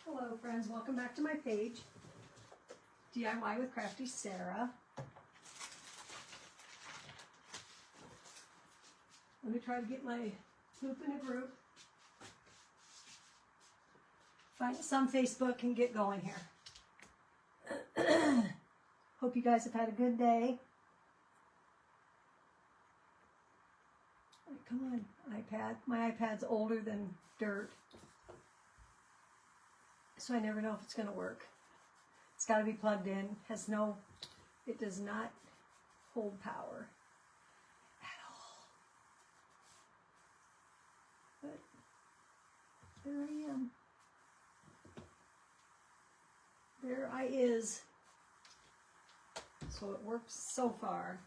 Hello friends, welcome back to my page, DIY with Crafty Sarah. Let me try to get my poop in a group. Find some Facebook and get going here. Hope you guys have had a good day. Come on, iPad. My iPad's older than dirt, so I never know if it's going to work. It's got to be plugged in. It does not hold power at all. But there I am. There I is. So it works so far.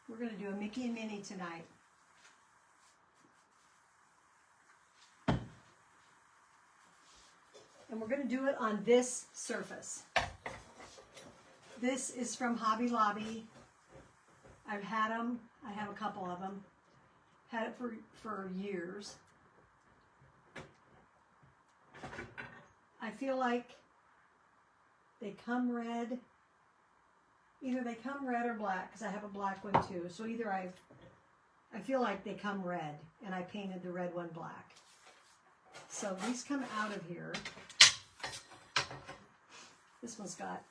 We're going to do a Mickey and Minnie tonight. And we're going to do it on this surface. This is from Hobby Lobby. I've had them. I have a couple of them. Had it for years. I feel like they come red. Either they come red or black, because I have a black one too. So either I feel like they come red, and I painted the red one black. So these come out of here. This one's got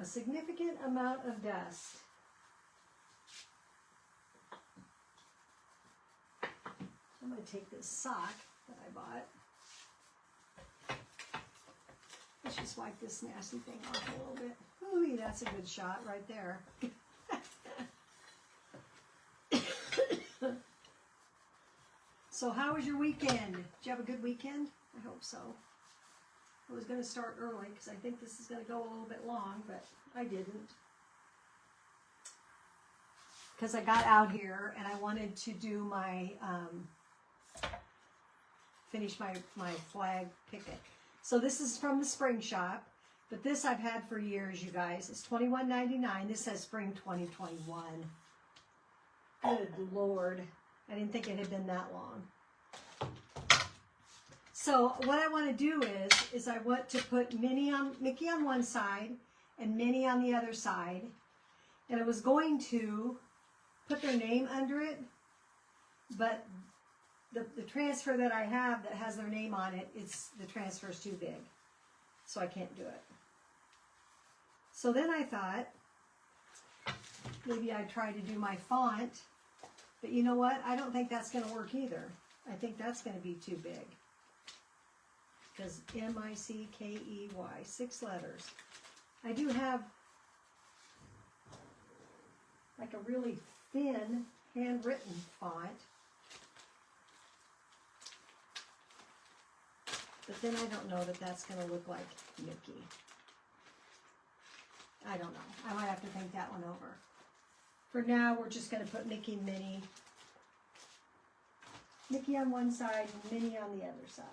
a significant amount of dust. I'm going to take this sock that I bought. Let's just wipe this nasty thing off a little bit. Ooh, that's a good shot right there. So how was your weekend? Did you have a good weekend? I hope so. I was going to start early because I think this is going to go a little bit long, but I didn't. Because I got out here and I wanted to do my, finish my flag picket. So this is from the spring shop, but this I've had for years, you guys. It's $21.99. This says spring 2021. Good Lord. I didn't think it had been that long. So what I want to do is I want to put Mickey on one side and Minnie on the other side. And I was going to put their name under it, but the transfer that I have that has their name on it, the transfer's too big. So I can't do it. So then I thought maybe I'd try to do my font, but you know what? I don't think that's going to work either. I think that's going to be too big. Because M-I-C-K-E-Y, 6 letters. I do have like a really thin handwritten font. But then I don't know that that's going to look like Mickey. I don't know. I might have to think that one over. For now, we're just going to put Mickey and Minnie. Mickey on one side and Minnie on the other side.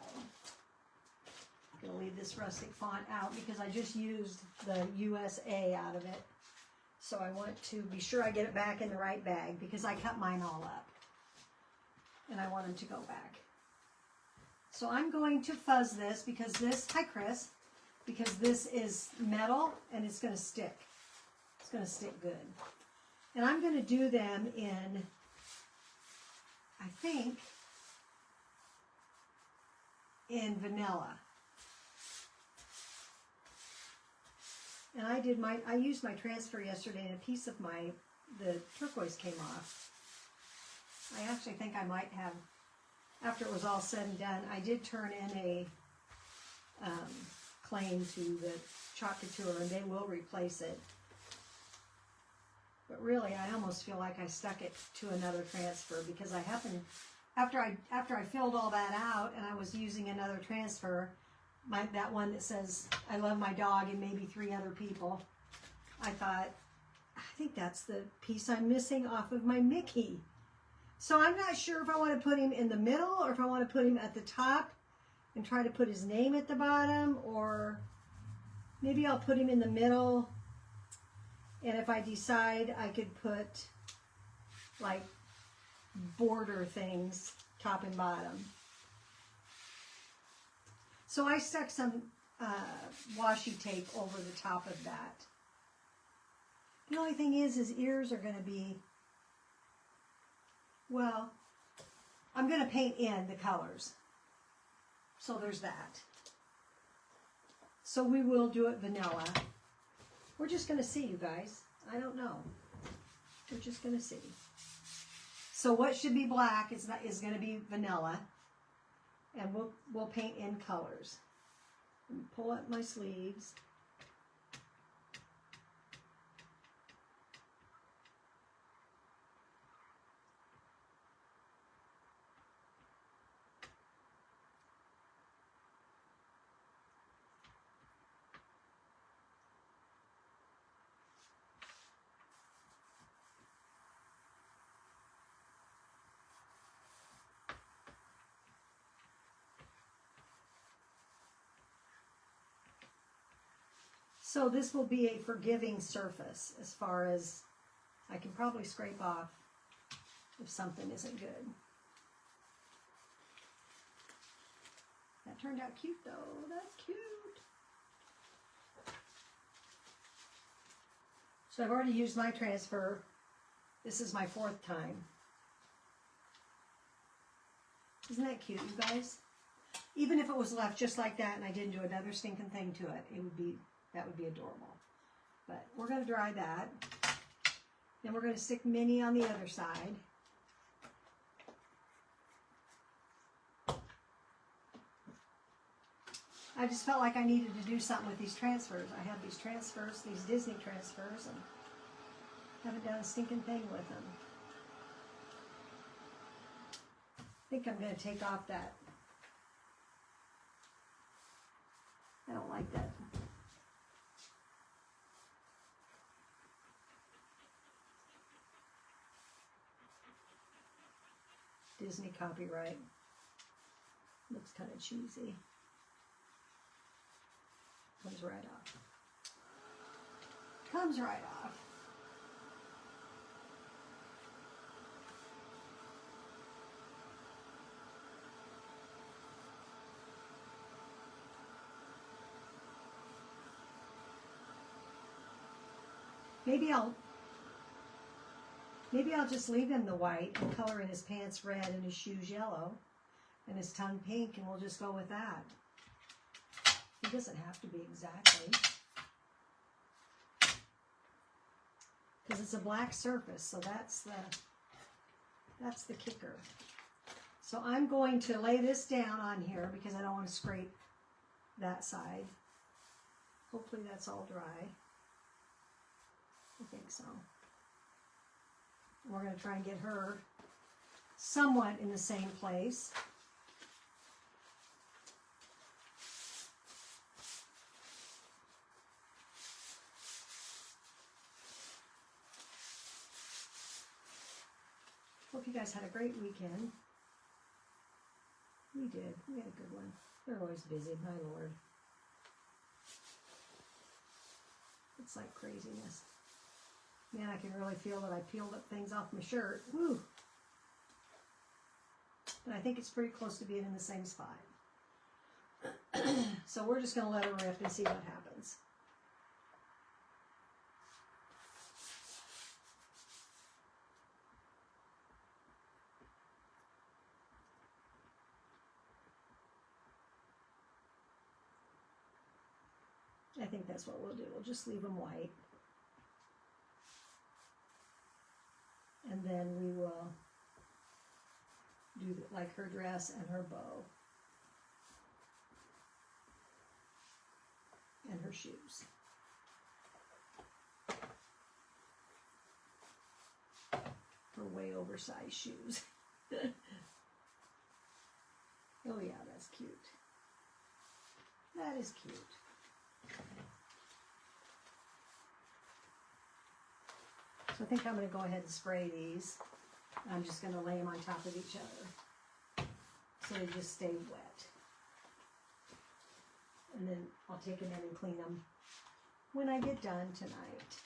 I'm going to leave this rustic font out because I just used the USA out of it. So I want to be sure I get it back in the right bag because I cut mine all up. And I want them to go back. So I'm going to fuzz this because this, hi Chris, because this is metal and it's going to stick. It's going to stick good. And I'm going to do them in, I think, in vanilla. And I used my transfer yesterday and a piece of the turquoise came off. I actually think I might have, after it was all said and done, I did turn in a claim to the Chalk Couture and they will replace it. But really, I almost feel like I stuck it to another transfer because I happened, after I filled all that out and I was using another transfer, that one that says, I love my dog and maybe 3 other people, I thought, I think that's the piece I'm missing off of my Mickey. So I'm not sure if I want to put him in the middle or if I want to put him at the top and try to put his name at the bottom, or maybe I'll put him in the middle, and if I decide I could put like border things top and bottom. So I stuck some washi tape over the top of that. The only thing is his ears are going to be, well, I'm going to paint in the colors. So there's that. So we will do it vanilla. We're just going to see, you guys. I don't know. We're just going to see. So what should be black is going to be vanilla. And we'll paint in colors. Pull up my sleeves. So this will be a forgiving surface as far as I can probably scrape off if something isn't good. That turned out cute though. That's cute. So I've already used my transfer. This is my 4th time. Isn't that cute, you guys? Even if it was left just like that and I didn't do another stinking thing to it, that would be adorable. But we're going to dry that. Then we're going to stick Minnie on the other side. I just felt like I needed to do something with these transfers. I have these transfers, these Disney transfers, and haven't done a stinking thing with them. I think I'm going to take off that. I don't like that. Disney copyright. Looks kind of cheesy. Comes right off. Comes right off. Maybe I'll just leave him the white and color in his pants red and his shoes yellow and his tongue pink, and we'll just go with that. It doesn't have to be exactly. Because it's a black surface, so that's the kicker. So I'm going to lay this down on here because I don't want to scrape that side. Hopefully that's all dry. I think so. We're going to try and get her somewhat in the same place. Hope you guys had a great weekend. We did. We had a good one. They're always busy, my lord. It's like craziness. Man, I can really feel that I peeled up things off my shirt. Woo! But I think it's pretty close to being in the same spot. So we're just going to let her rip and see what happens. I think that's what we'll do. We'll just leave them white. And then we will do like her dress and her bow. And her shoes. Her way oversized shoes. Oh yeah, that's cute. That is cute. So I think I'm going to go ahead and spray these. I'm just going to lay them on top of each other so they just stay wet. And then I'll take them in and clean them when I get done tonight.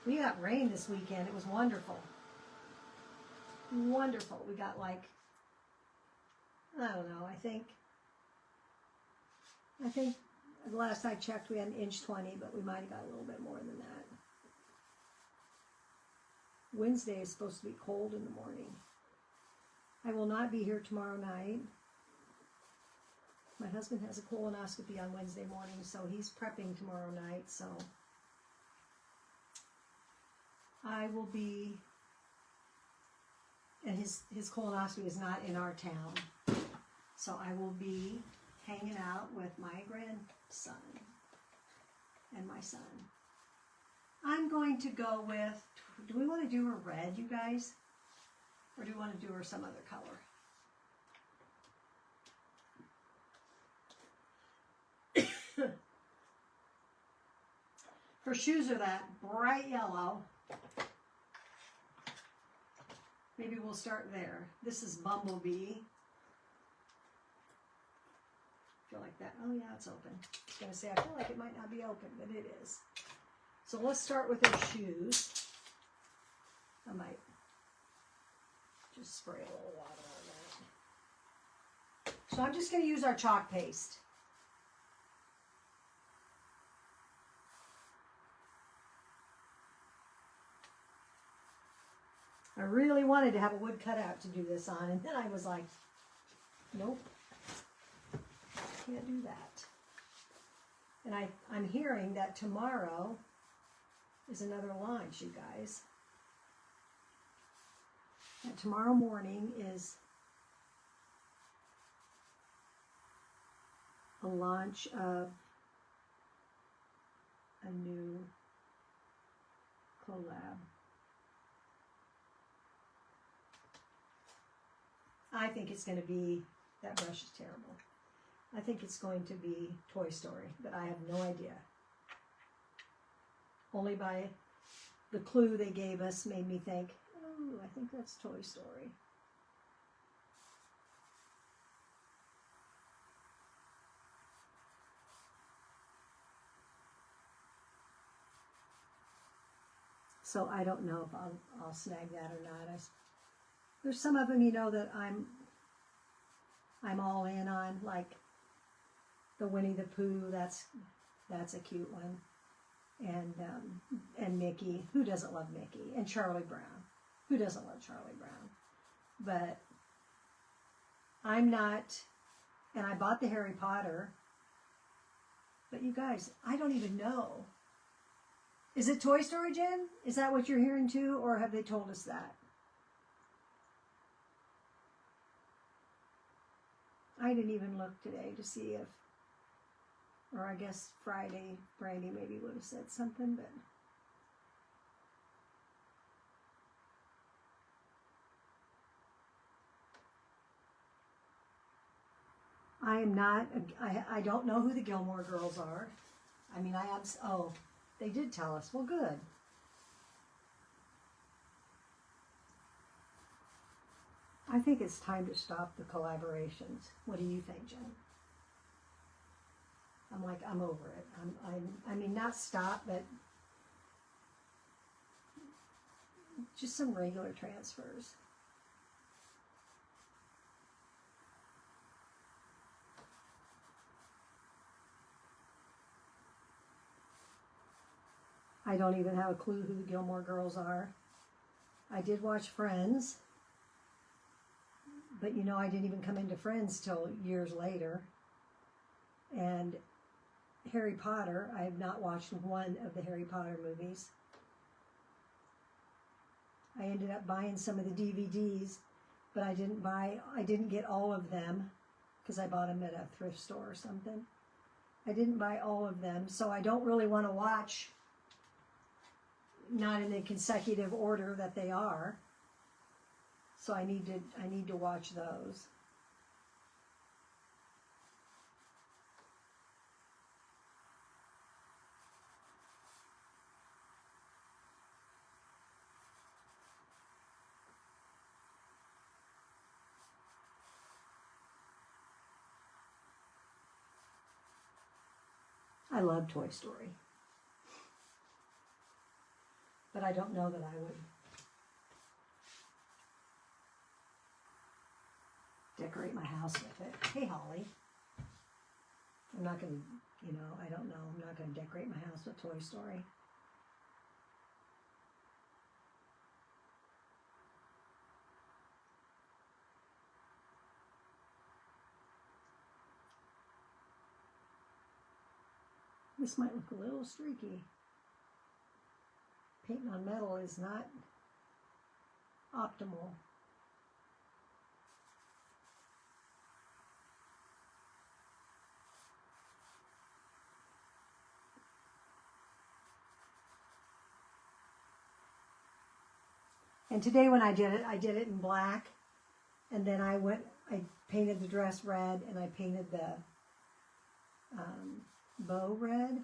We got rain this weekend. It was wonderful. Wonderful. We got like, I don't know, I think the last I checked we had 1.20 inches, but we might have got a little bit more than that. Wednesday is supposed to be cold in the morning. I will not be here tomorrow night. My husband has a colonoscopy on Wednesday morning, so he's prepping tomorrow night, so I will be, and his colonoscopy is not in our town, so I will be hanging out with my grandson and my son. I'm going to go with, do we want to do her red, you guys? Or do we want to do her some other color? Her shoes are that bright yellow. Maybe we'll start there. This is Bumblebee. Feel like that. Oh yeah, it's open. I was going to say, I feel like it might not be open, but it is. So let's start with her shoes. I might just spray a little water on that. So I'm just going to use our chalk paste. I really wanted to have a wood cutout to do this on, and then I was like, nope, can't do that. And I'm hearing that tomorrow is another launch, you guys. And tomorrow morning is a launch of a new collab. I think it's going to be, that brush is terrible. I think it's going to be Toy Story, but I have no idea. Only by the clue they gave us made me think, oh, I think that's Toy Story. So I don't know if I'll snag that or not. There's some of them, you know, that I'm all in on, like the Winnie the Pooh. That's a cute one, and Mickey. Who doesn't love Mickey? And Charlie Brown. Who doesn't love Charlie Brown? But I'm not. And I bought the Harry Potter. But you guys, I don't even know. Is it Toy Story, Jen? Is that what you're hearing too, or have they told us that? I didn't even look today to see if, or I guess Friday, Brandy maybe would have said something, but I am not, I don't know who the Gilmore Girls are. I mean, oh, they did tell us. Well, good. I think it's time to stop the collaborations. What do you think, Jen? I'm like, I'm over it. I mean, not stop, but just some regular transfers. I don't even have a clue who the Gilmore Girls are. I did watch Friends. But you know, I didn't even come into Friends till years later. And Harry Potter, I have not watched one of the Harry Potter movies. I ended up buying some of the DVDs, but I didn't get all of them because I bought them at a thrift store or something. I didn't buy all of them, so I don't really want to watch, not in the consecutive order that they are. So I need to watch those. I love Toy Story. but I don't know that I would decorate my house with it. Hey, Holly. I'm not going to, I don't know. I'm not going to decorate my house with Toy Story. This might look a little streaky. Painting on metal is not optimal. And today when I did it in black, and then I painted the dress red, and I painted the bow red,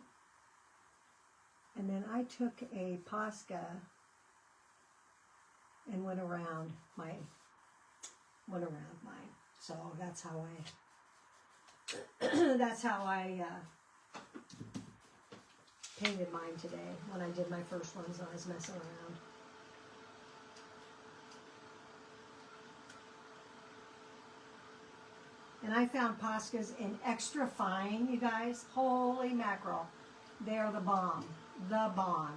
and then I took a Posca and went around mine. So that's how I painted mine today when I did my first ones and I was messing around. And I found Poscas in extra fine, you guys. Holy mackerel. They are the bomb. The bomb.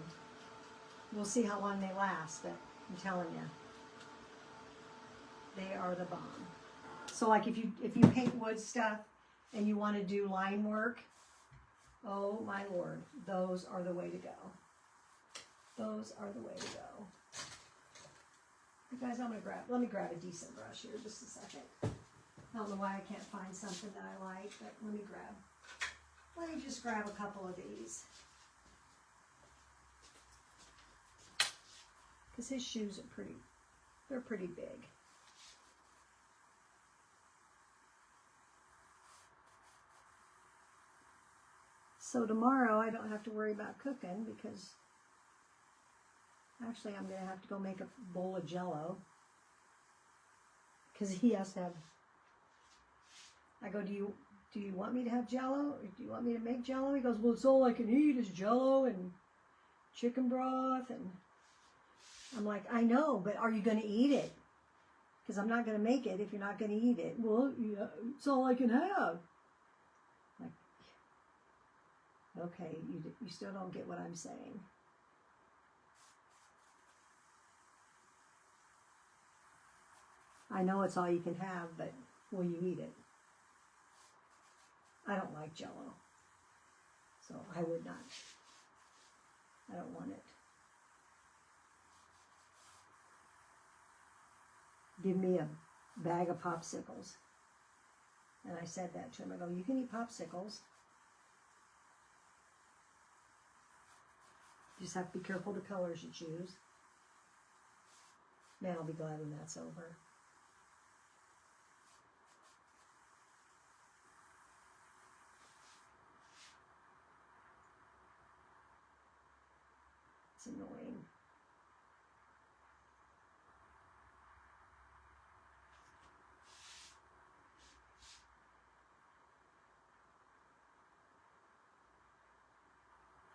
We'll see how long they last, but I'm telling you. They are the bomb. So like if you paint wood stuff and you want to do line work, oh my Lord, those are the way to go. Those are the way to go. You guys, let me grab a decent brush here just a second. I don't know why I can't find something that I like, but let me just grab a couple of these. Because his shoes are they're pretty big. So tomorrow I don't have to worry about cooking because actually I'm going to have to go make a bowl of Jell-O. Because he has to have... I go, do you want me to have Jell-O? Or do you want me to make Jell-O? He goes, well, it's all I can eat is Jell-O and chicken broth. And I'm like, I know, but are you going to eat it? Because I'm not going to make it if you're not going to eat it. Well, yeah, it's all I can have. Like, okay, you still don't get what I'm saying. I know it's all you can have, but will you eat it? I don't like Jell-O, so I would not. I don't want it. Give me a bag of popsicles. And I said that to him. I go, you can eat popsicles. You just have to be careful the colors you choose. Man, I'll be glad when that's over. It's annoying.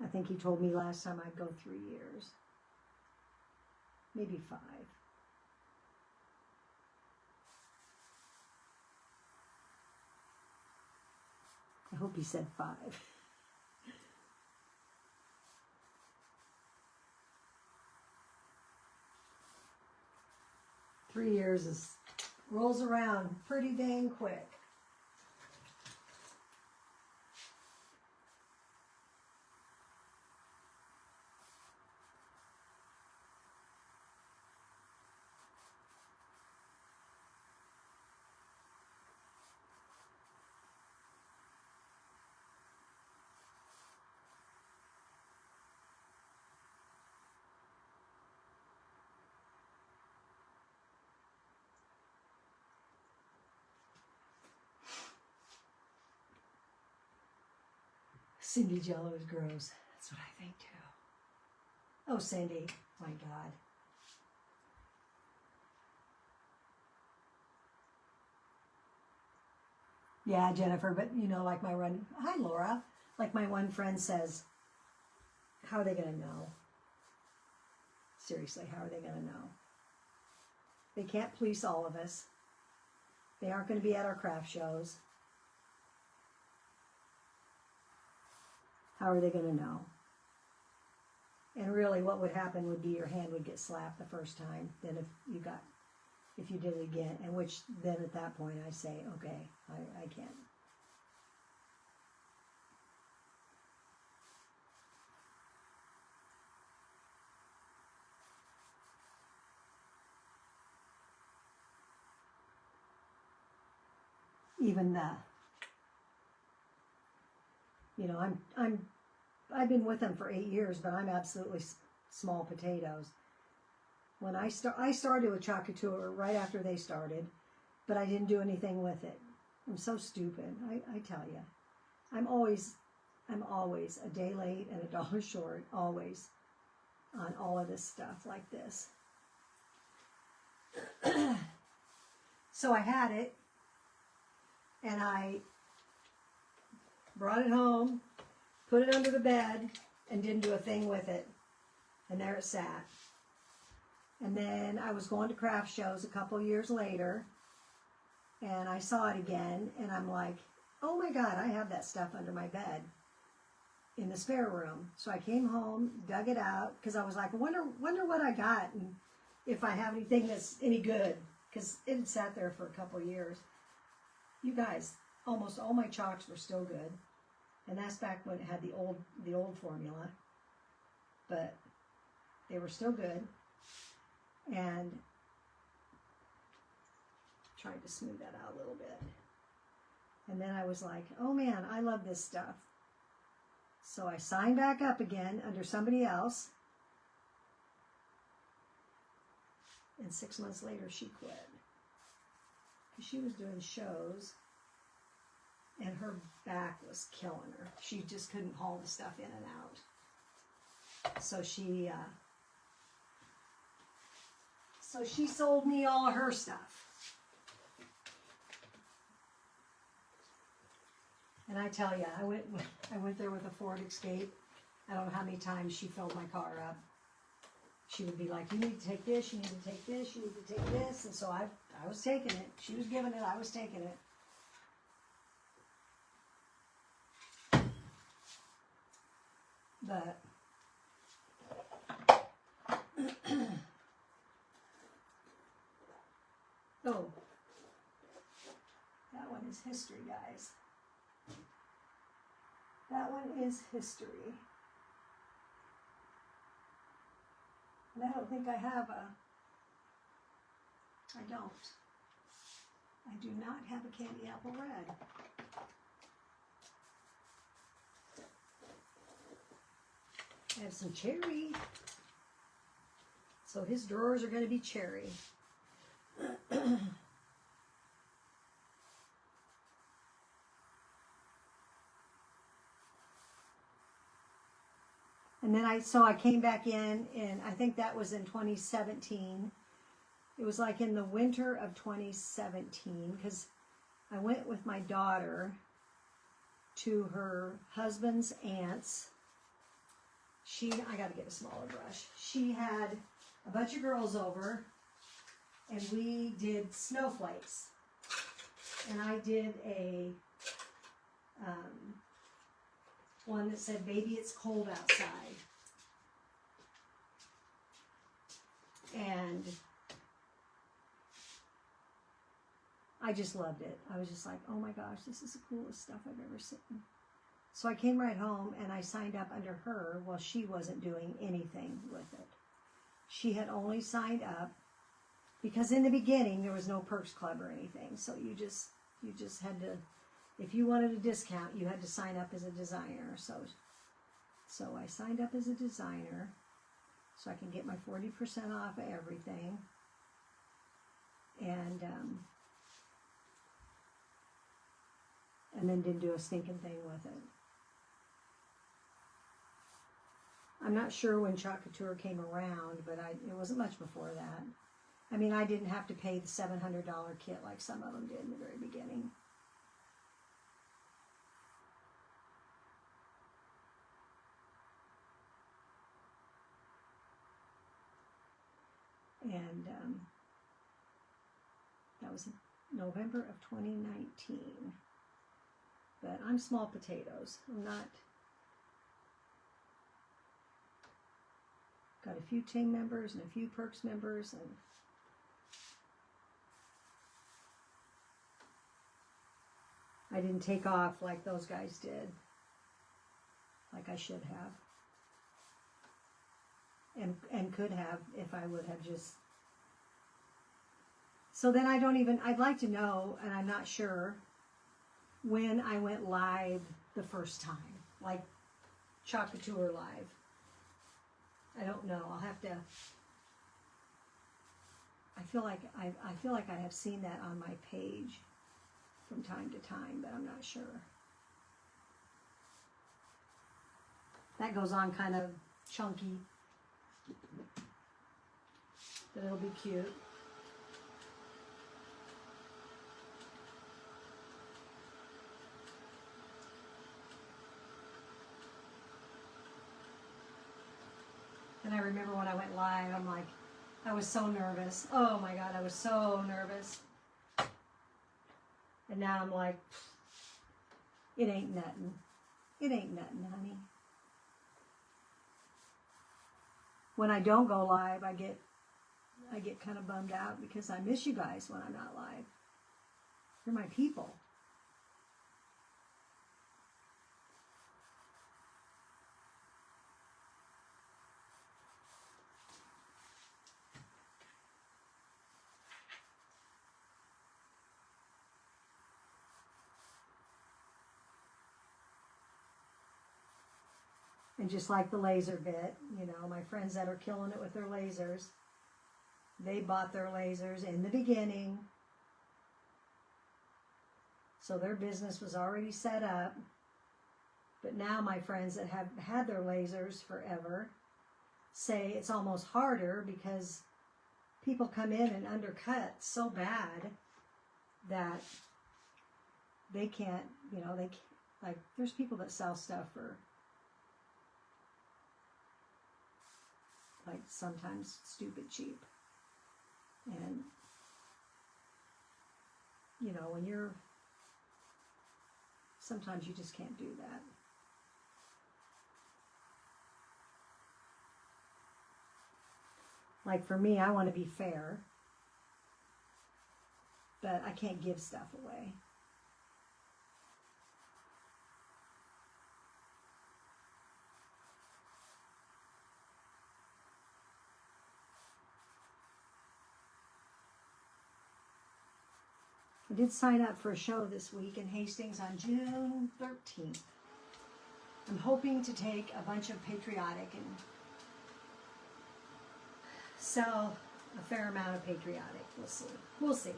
I think he told me last time I'd go 3 years. Maybe 5. I hope he said 5. Three years rolls around pretty dang quick. Cindy Jell-O is gross. That's what I think too. Oh, Cindy, my God. Yeah, Jennifer, but like hi Laura, like my one friend says, how are they going to know? Seriously, how are they going to know? They can't police all of us. They aren't going to be at our craft shows. How are they going to know? And really what would happen would be your hand would get slapped the first time. Then if you did it again, and which then at that point I say, okay, I can't. Even I've been with them for 8 years, but I'm absolutely small potatoes. When I started with Chalk Couture right after they started, but I didn't do anything with it. I'm so stupid. I tell you, I'm always a day late and $1 short, always, on all of this stuff like this. So I had it, and I brought it home, put it under the bed, and didn't do a thing with it. And there it sat. And then I was going to craft shows a couple years later, and I saw it again, and I'm like, oh my God, I have that stuff under my bed in the spare room. So I came home, dug it out, because I was like, wonder what I got, and if I have anything that's any good, because it had sat there for a couple years. You guys, almost all my chalks were still good. And that's back when it had the old formula. But they were still good. And tried to smooth that out a little bit. And then I was like, oh man, I love this stuff. So I signed back up again under somebody else. And 6 months later, she quit. She was doing shows, and her back was killing her. She just couldn't haul the stuff in and out. So she sold me all of her stuff. And I tell you, I went there with a Ford Escape. I don't know how many times she filled my car up. She would be like, you need to take this, you need to take this, you need to take this. And so I was taking it. She was giving it, I was taking it. But oh, that one is history, guys. That one is history. And I don't think I have I don't. I do not have a candy apple red. I have some cherry. So his drawers are going to be cherry. And then I came back in, and I think that was in 2017. It was like in the winter of 2017, because I went with my daughter to her husband's aunt's. I got to get a smaller brush. She had a bunch of girls over, and we did snowflakes. And I did a one that said, baby, it's cold outside. And I just loved it. I was just like, oh my gosh, this is the coolest stuff I've ever seen. So I came right home and I signed up under her while she wasn't doing anything with it. She had only signed up because in the beginning there was no Perks Club or anything. So you just had to, if you wanted a discount, you had to sign up as a designer. So I signed up as a designer so I can get my 40% off of everything. And then didn't do a stinking thing with it. I'm not sure when Chalk Couture came around, but it wasn't much before that. I mean, I didn't have to pay the $700 kit like some of them did in the very beginning. And that was November of 2019. But I'm small potatoes. I'm not. Got a few team members and a few Perks members, and I didn't take off like those guys did, like I should have, and could have if I would have just. So then I'd like to know, and I'm not sure, when I went live the first time, like Chocolatour live. I don't know. I'll have to. I feel like I have seen that on my page from time to time, but I'm not sure. That goes on kind of chunky, but it'll be cute. And I remember when I went live, I'm like, I was so nervous. Oh my God, I was so nervous. And now I'm like, it ain't nothing. It ain't nothing, honey. When I don't go live, I get kind of bummed out because I miss you guys when I'm not live. You're my people. And just like the laser bit, you know, my friends that are killing it with their lasers, they bought their lasers in the beginning. So their business was already set up. But now my friends that have had their lasers forever say it's almost harder because people come in and undercut so bad that they can't, you know, like there's people that sell stuff for like sometimes stupid cheap. And you know, when you're, sometimes you just can't do that. Like for me, I want to be fair, but I can't give stuff away. I did sign up for a show this week in Hastings on June 13th. I'm hoping to take a bunch of patriotic and sell a fair amount of patriotic. We'll see. We'll see.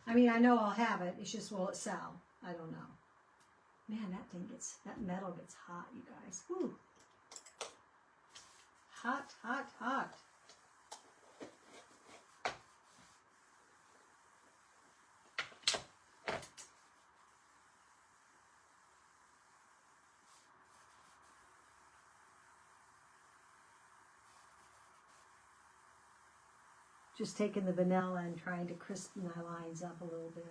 I mean, I know I'll have it. It's just, will it sell? I don't know. Man, that metal gets hot, you guys. Woo. Hot, hot, hot. Just taking the vanilla and trying to crisp my lines up a little bit.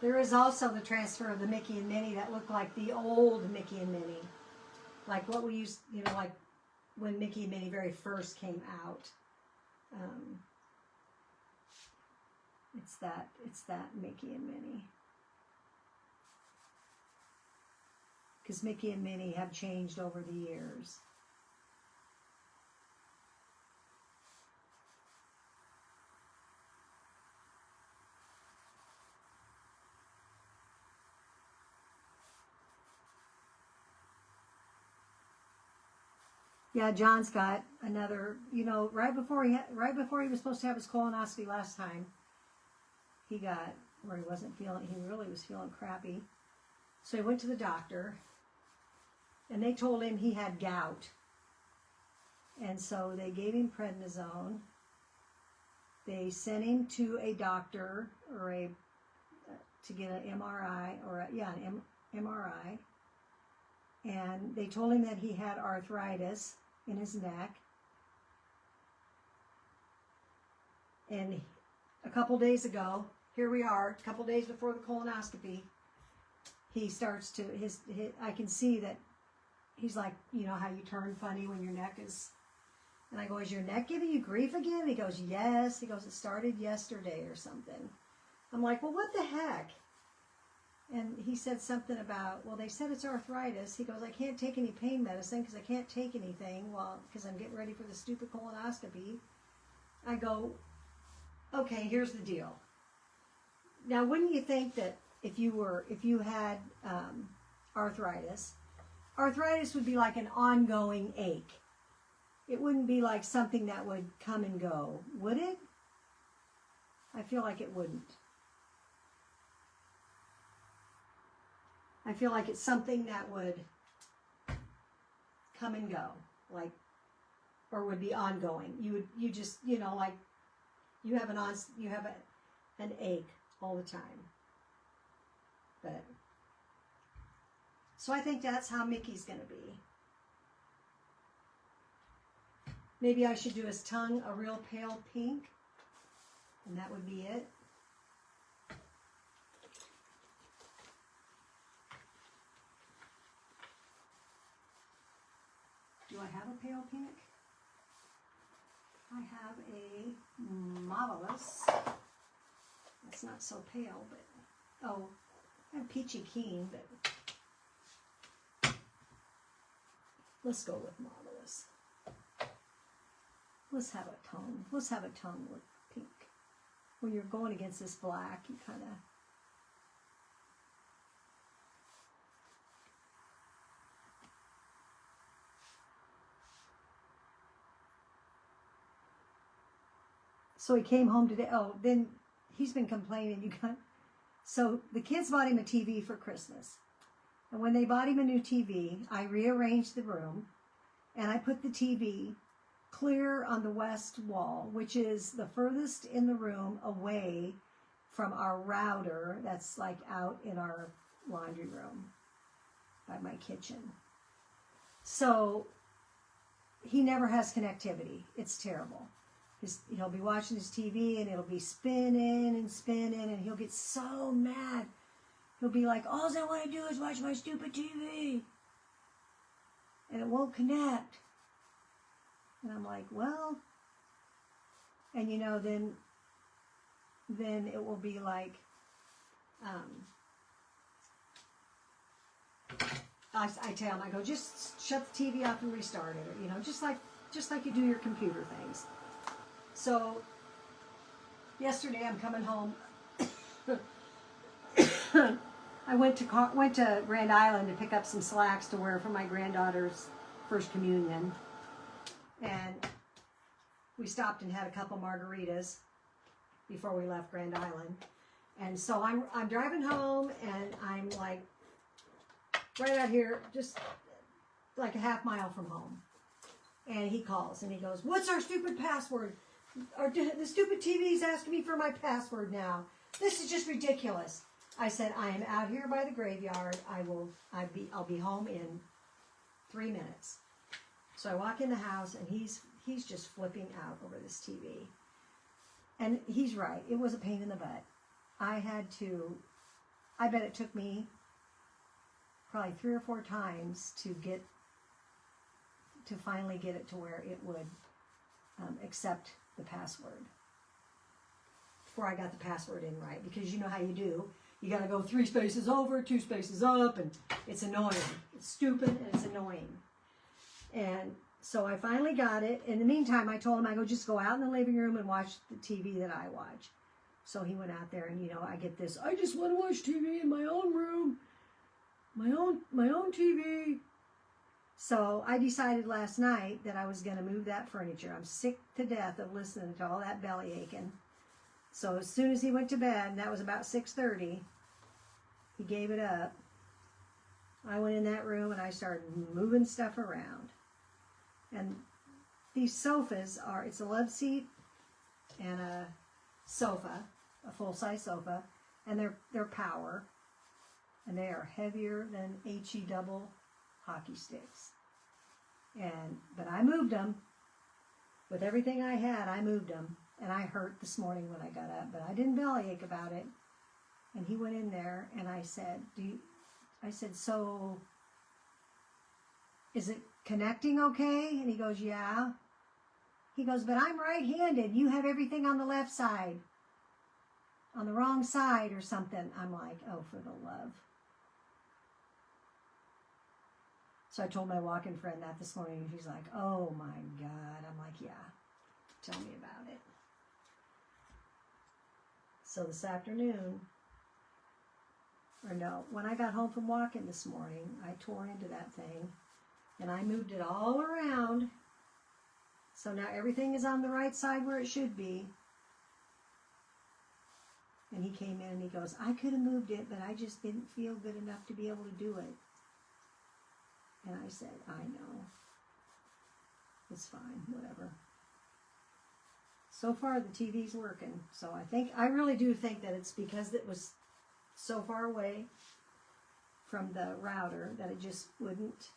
There is also the transfer of the Mickey and Minnie that look like the old Mickey and Minnie. Like what we used, you know, like when Mickey and Minnie very first came out. It's that Mickey and Minnie. Because Mickey and Minnie have changed over the years. Yeah, John's got another, you know, right before he was supposed to have his colonoscopy last time, he got where he really was feeling crappy. So he went to the doctor, and they told him he had gout. And so they gave him prednisone. They sent him to a doctor to get an MRI an MRI. And they told him that he had arthritis in his neck. And a couple days ago, here we are, a couple days before the colonoscopy, he starts to, I can see that he's like, you know how you turn funny when your neck is, and I go, is your neck giving you grief again? He goes, yes. He goes, it started yesterday or something. I'm like, well, what the heck? And he said something about, well, they said it's arthritis. He goes, I can't take any pain medicine because I can't take anything because I'm getting ready for the stupid colonoscopy. I go, okay, here's the deal. Now, wouldn't you think that if you had arthritis would be like an ongoing ache? It wouldn't be like something that would come and go, would it? I feel like it wouldn't. I feel like it's something that would come and go, like, or would be ongoing. You just, you know, like, you have an ache all the time. But so I think that's how Mickey's going to be. Maybe I should do his tongue a real pale pink, and that would be it. Do I have a pale pink? I have a Marvelous. It's not so pale, but, oh, I have Peachy Keen, but let's go with Marvelous. Let's have a tone. Let's have a tone with pink. When you're going against this black, you kind of... So he came home today. Oh, then he's been complaining. So the kids bought him a TV for Christmas. And when they bought him a new TV, I rearranged the room. And I put the TV clear on the west wall, which is the furthest in the room away from our router that's like out in our laundry room by my kitchen. So he never has connectivity. It's terrible. He'll be watching his TV and it'll be spinning and spinning, and he'll get so mad. He'll be like, all I want to do is watch my stupid TV. And it won't connect. And I'm like, well, and you know, then it will be like, I tell him, I go, just shut the TV off and restart it, you know, just like you do your computer things. So yesterday I'm coming home. I went to Grand Island to pick up some slacks to wear for my granddaughter's first communion. And we stopped and had a couple margaritas before we left Grand Island. And so I'm driving home, and I'm like right out here, just like a half mile from home. And he calls and he goes, "What's our stupid password? The stupid TV's asking me for my password now. This is just ridiculous." I said, "I am out here by the graveyard. I'll be home in 3 minutes." So I walk in the house, and he's just flipping out over this TV. And he's right. It was a pain in the butt. I bet it took me probably 3 or 4 times to finally get it to where it would accept the password. Before I got the password in right, because you know how you do. You got to go 3 spaces over, 2 spaces up, and it's annoying. It's stupid, and it's annoying. And so I finally got it. In the meantime, I told him, I go, just go out in the living room and watch the TV that I watch. So he went out there, and, you know, I get this, I just want to watch TV in my own room. My own TV. So I decided last night that I was going to move that furniture. I'm sick to death of listening to all that belly aching. So as soon as he went to bed, and that was about 6:30, he gave it up. I went in that room and I started moving stuff around. And these sofas are, it's a love seat and a sofa, a full-size sofa, and they're power. And they are heavier than HE double hockey sticks. But I moved them. With everything I had, I moved them. And I hurt this morning when I got up, but I didn't bellyache about it. And he went in there and I said, so is it connecting okay? And he goes, yeah. He goes, but I'm right-handed. You have everything on the left side. On the wrong side or something. I'm like, oh, for the love. So I told my walk-in friend that this morning, and she's like, oh my God. I'm like, yeah, tell me about it. So this afternoon, or no, when I got home from walking this morning, I tore into that thing, and I moved it all around. So now everything is on the right side where it should be. And he came in and he goes, I could have moved it, but I just didn't feel good enough to be able to do it. And I said, I know. It's fine, whatever. So far the TV's working. So I really do think that it's because it was so far away from the router that it just wouldn't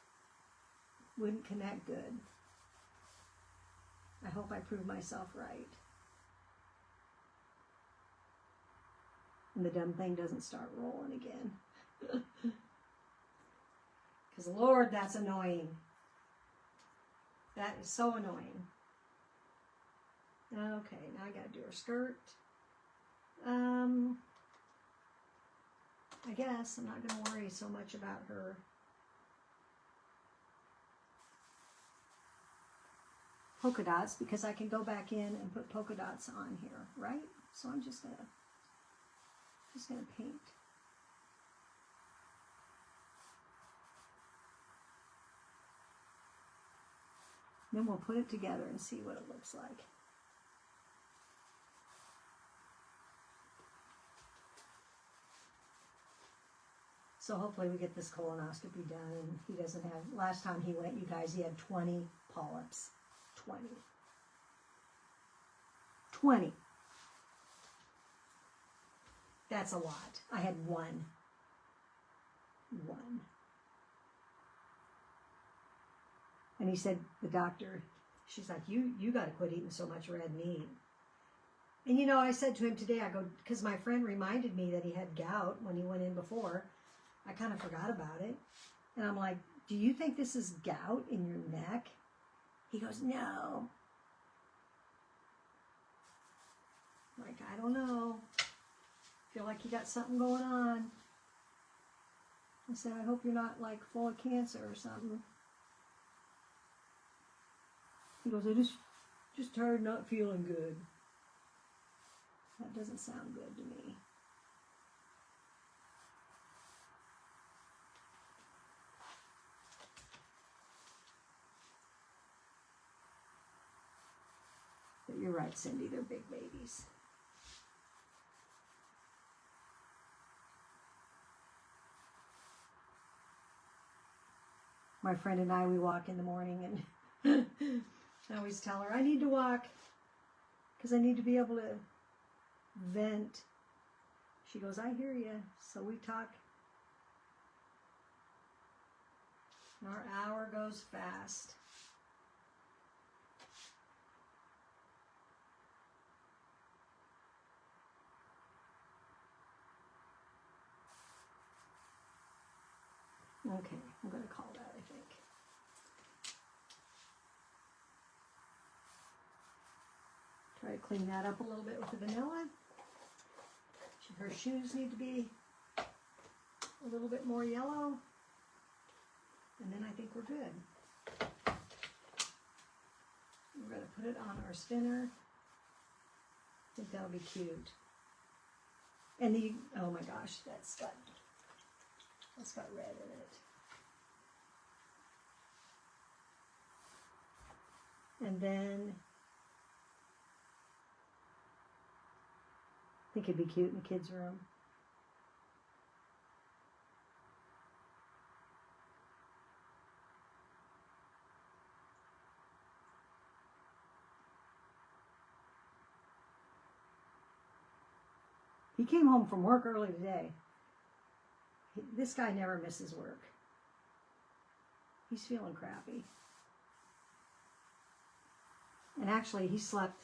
connect good. I hope I prove myself right. And the dumb thing doesn't start rolling again. Because Lord, that's annoying. That is so annoying. Okay, now I gotta do her skirt. I guess I'm not gonna worry so much about her polka dots because I can go back in and put polka dots on here, right? So I'm just gonna paint. Then we'll put it together and see what it looks like. So hopefully we get this colonoscopy done and he doesn't have, last time he went, you guys, he had 20 polyps. 20. That's a lot. I had one. And he said, the doctor, she's like, you got to quit eating so much red meat. And you know, I said to him today, I go, because my friend reminded me that he had gout when he went in before. I kind of forgot about it. And I'm like, do you think this is gout in your neck? He goes, no. I'm like, I don't know. Feel like you got something going on. I said, I hope you're not like full of cancer or something. He goes, I just tired not feeling good. That doesn't sound good to me. But you're right, Cindy, they're big babies. My friend and I, we walk in the morning and I always tell her, I need to walk because I need to be able to vent. She goes, I hear you. So we talk. And our hour goes fast. Okay, I'm going to call that, I think. Try to clean that up a little bit with the vanilla. Her shoes need to be a little bit more yellow. And then I think we're good. We're going to put it on our spinner. I think that'll be cute. And oh my gosh, that's got red in it. And then I think it'd be cute in the kids' room. He came home from work early today. This guy never misses work. He's feeling crappy. And actually, he slept.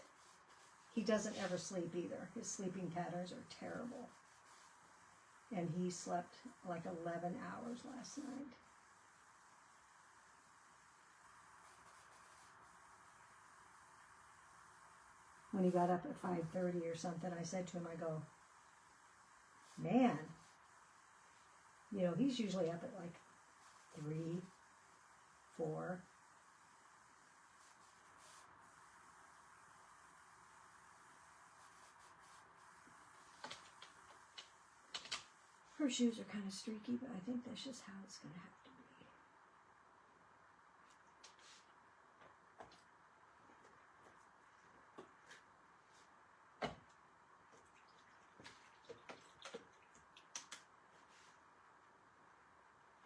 He doesn't ever sleep either. His sleeping patterns are terrible. And he slept like 11 hours last night. When he got up at 5:30 or something, I said to him, I go, man, you know, he's usually up at like 3, 4. Her shoes are kind of streaky, but I think that's just how it's going to have to be.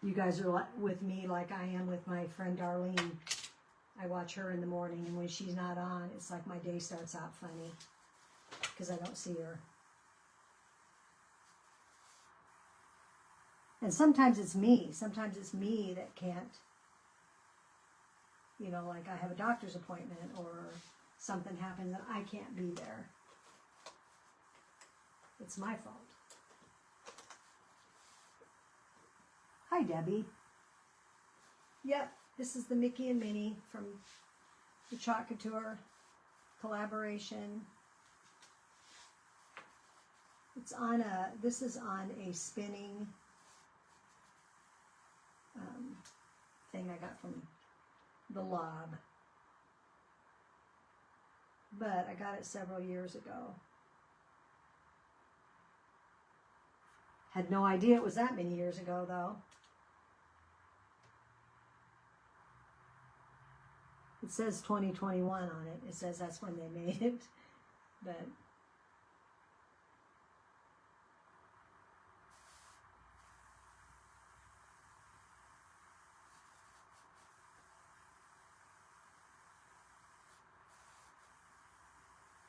You guys are with me like I am with my friend Darlene. I watch her in the morning, and when she's not on, it's like my day starts out funny because I don't see her. And sometimes it's me. Sometimes it's me that can't, you know, like I have a doctor's appointment or something happens and I can't be there. It's my fault. Hi, Debbie. Yep, this is the Mickey and Minnie from the Chalk Couture collaboration. It's on this is on a spinning thing I got from the Lob. But I got it several years ago. Had no idea it was that many years ago, though. It says 2021 on it. It says that's when they made it. But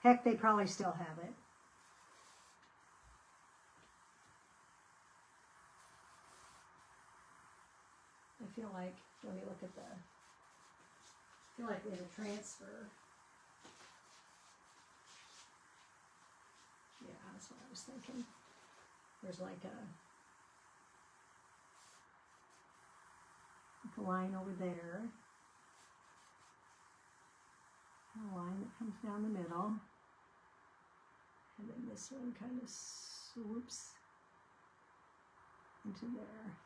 heck, they probably still have it. I feel like, let me look at the, I feel like there's a transfer. Yeah, that's what I was thinking. There's like a line over there. A line that comes down the middle. And then this one kind of swoops into there.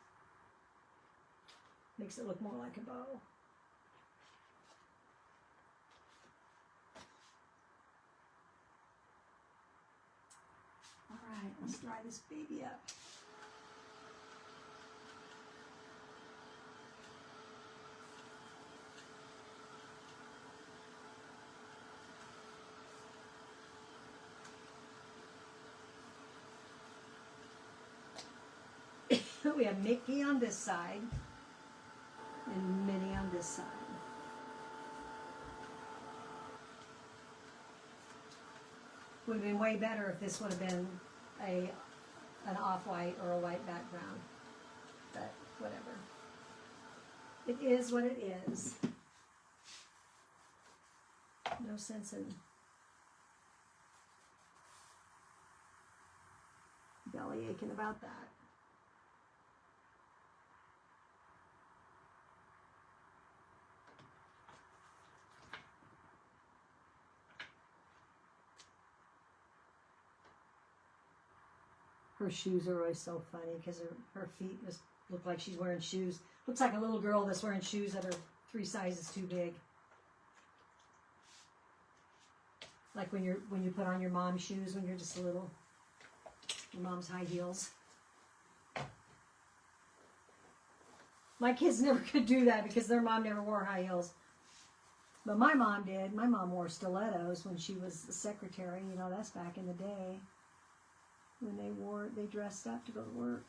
Makes it look more like a bow. All right, let's dry this baby up. We have Mickey on this side and Minnie on this side. Would have been way better if this would have been an off-white or a white background, but whatever. It is what it is. No sense in belly aching about that. Her shoes are always so funny because her feet just look like she's wearing shoes. Looks like a little girl that's wearing shoes that are 3 sizes too big. Like when you put on your mom's shoes when you're just a little. Your mom's high heels. My kids never could do that because their mom never wore high heels. But my mom did. My mom wore stilettos when she was the secretary. You know, that's back in the day when they dressed up to go to work.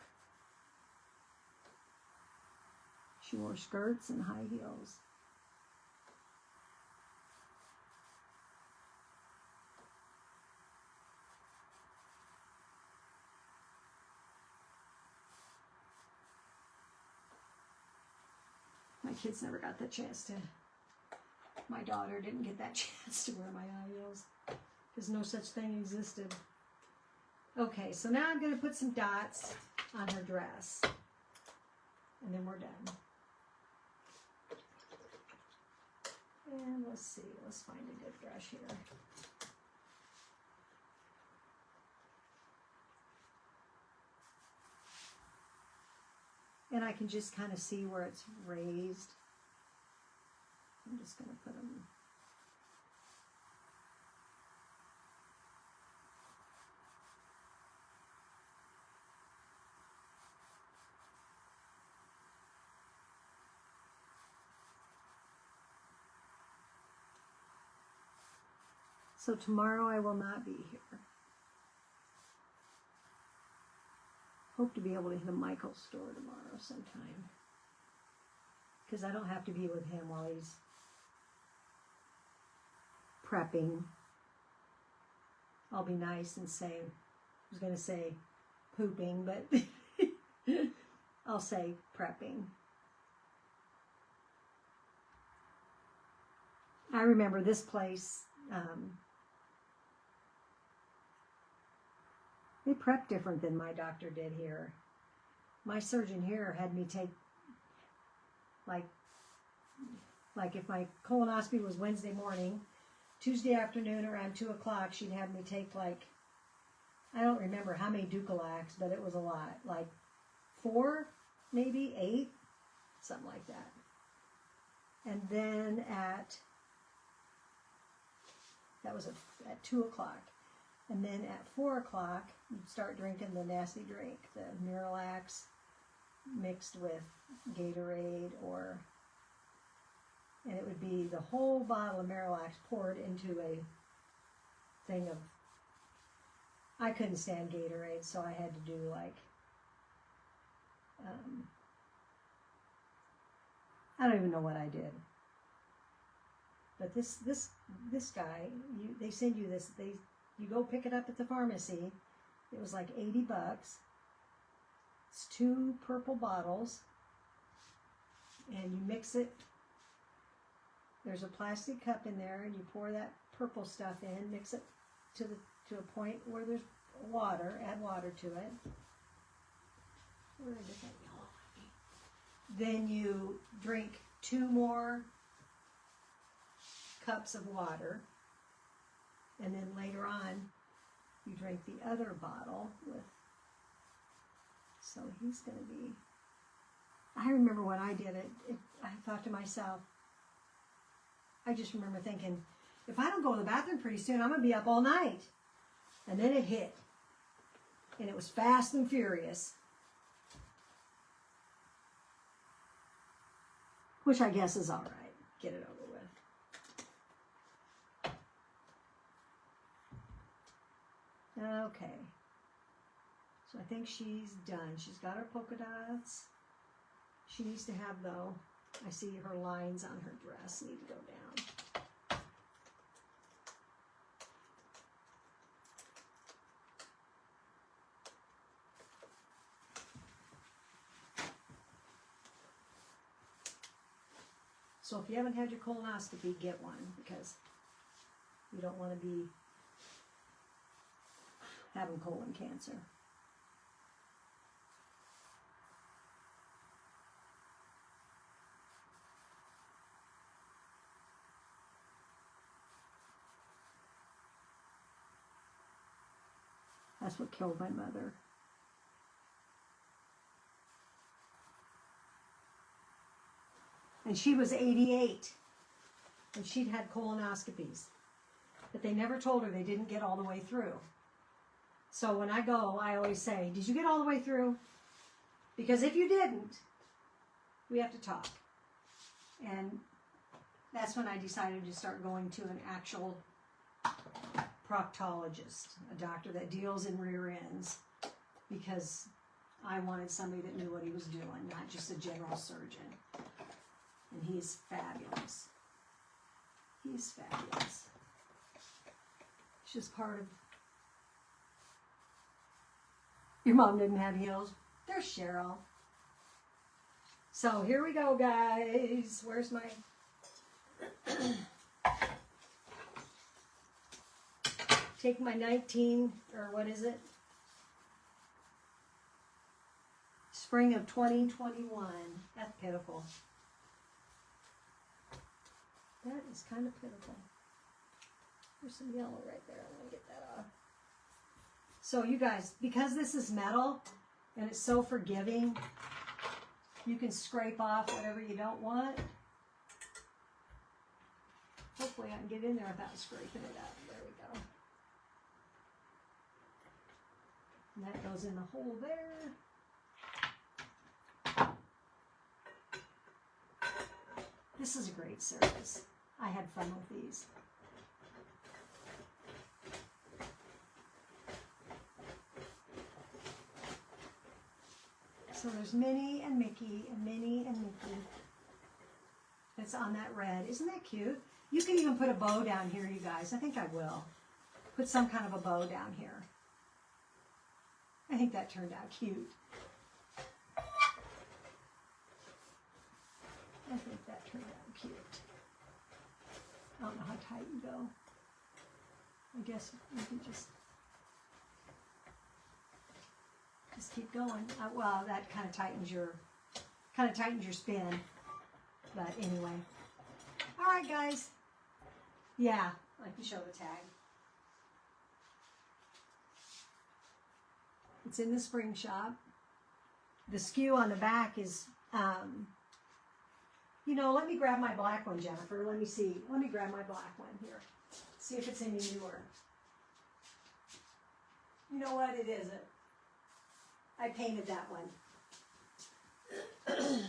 She wore skirts and high heels. My kids never got that chance to. My daughter didn't get that chance to wear my high heels because no such thing existed. Okay, so now I'm going to put some dots on her dress, and then we're done. And let's see, let's find a good brush here. And I can just kind of see where it's raised. I'm just going to put them. So tomorrow I will not be here. Hope to be able to hit a Michael's store tomorrow sometime. Because I don't have to be with him while he's prepping. I'll be nice and say, I was going to say pooping, but I'll say prepping. I remember this place, they prep different than my doctor did here. My surgeon here had me take, like if my colonoscopy was Wednesday morning, Tuesday afternoon around 2 o'clock, she'd have me take like, I don't remember how many Ducalacs, but it was a lot. Like 4, maybe 8, something like that. And then that was at 2 o'clock. And then at 4 o'clock, you'd start drinking the nasty drink, the Miralax mixed with Gatorade, and it would be the whole bottle of Miralax poured into a thing of, I couldn't stand Gatorade, so I had to do like, I don't even know what I did. But this guy, they send you this, you go pick it up at the pharmacy. It was like $80. It's 2 purple bottles, and you mix it. There's a plastic cup in there, and you pour that purple stuff in, mix it to a point where there's water. Add water to it. Where did that yellow one be? Then you drink 2 more cups of water. And then later on, you drink the other bottle with, so he's going to be, I remember when I did it, I thought to myself, I just remember thinking, if I don't go to the bathroom pretty soon, I'm going to be up all night. And then it hit. And it was fast and furious. Which I guess is all right. Get it over with. Okay, so I think she's done. She's got her polka dots. She needs to have, though, I see her lines on her dress need to go down. So if you haven't had your colonoscopy, get one, because you don't want to be having colon cancer. That's what killed my mother. And she was 88, and she'd had colonoscopies, but they never told her they didn't get all the way through. So when I go, I always say, did you get all the way through? Because if you didn't, we have to talk. And that's when I decided to start going to an actual proctologist, a doctor that deals in rear ends, because I wanted somebody that knew what he was doing, not just a general surgeon. And he's fabulous. He's fabulous. It's just part of... Your mom didn't have heels. There's Cheryl. So here we go, guys. Where's my... Take my 19, or what is it? Spring of 2021. That's pitiful. That is kind of pitiful. There's some yellow right there. I'm going to get that off. So you guys, because this is metal and it's so forgiving, you can scrape off whatever you don't want. Hopefully I can get in there without scraping it up. There we go. And that goes in the hole there. This is a great surface. I had fun with these. So there's Minnie and Mickey and Minnie and Mickey. It's on that red. Isn't that cute? You can even put a bow down here, you guys. I think I will. Put some kind of a bow down here. I think that turned out cute. I think that turned out cute. I don't know how tight you go. I guess you can just keep going. Well, that kind of tightens your spin. But anyway. All right, guys. Yeah, I can show the tag. It's in the spring shop. The skew on the back is, you know, let me grab my black one, Jennifer. Let me see. Let me grab my black one here. See if it's any newer. You know what? It isn't. I painted that one.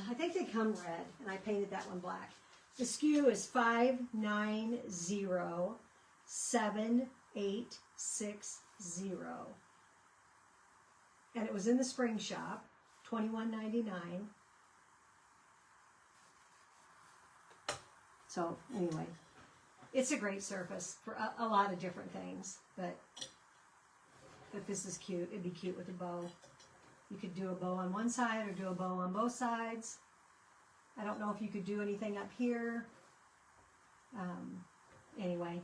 I think they come red, and I painted that one black. The skew is 590780. And it was in the spring shop, $21.99. So anyway, it's a great surface for a lot of different things, but this is cute. It'd be cute with a bow. You could do a bow on one side or do a bow on both sides. I don't know if you could do anything up here. Anyway.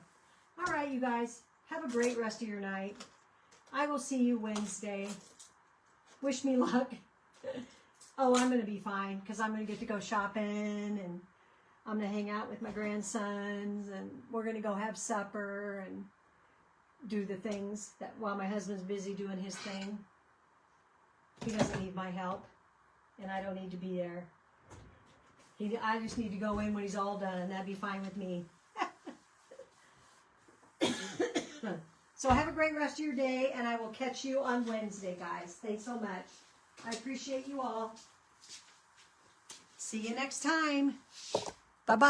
All right, you guys. Have a great rest of your night. I will see you Wednesday. Wish me luck. Oh, I'm going to be fine because I'm going to get to go shopping and I'm going to hang out with my grandsons and we're going to go have supper and do the things that while my husband's busy doing his thing. He doesn't need my help and I don't need to be there. I just need to go in when he's all done. That'd be fine with me. So have a great rest of your day, and I will catch you on Wednesday, guys. Thanks so much. I appreciate you all. See you next time. Bye-bye.